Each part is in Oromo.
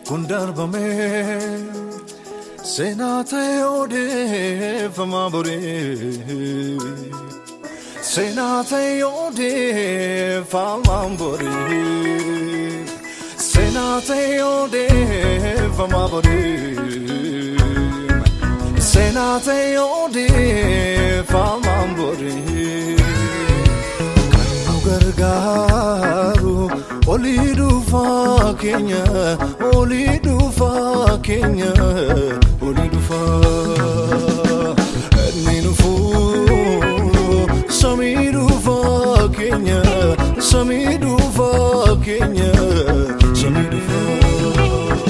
Kundarbame Senate ode famabore Senate ode famambore Senate ode famabore Senate ode famambore Kanu gargaru Olidu fa Kenya, Olidu fa Kenya, Olidu fa Ninu fu Samidu fa Kenya, Samidu fa Kenya, Samidu fa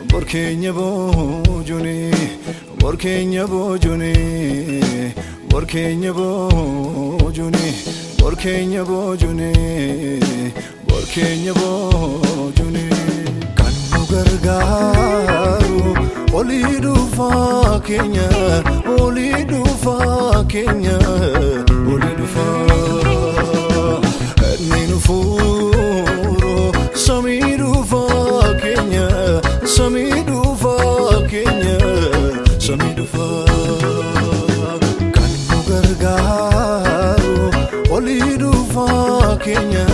Borkenya bojune, Borkenya bojune, Borkenya bojune, Borkenya bojune, Borkenya bojune. Kanu gargaru, Olidu fa Kenya, Olidu fa Kenya, Olidu fa Ninu furo, Samidu fa Kenya. Samidu fa Kenya, Samidu fa Kanu gargaru, Olidu fa Kenya.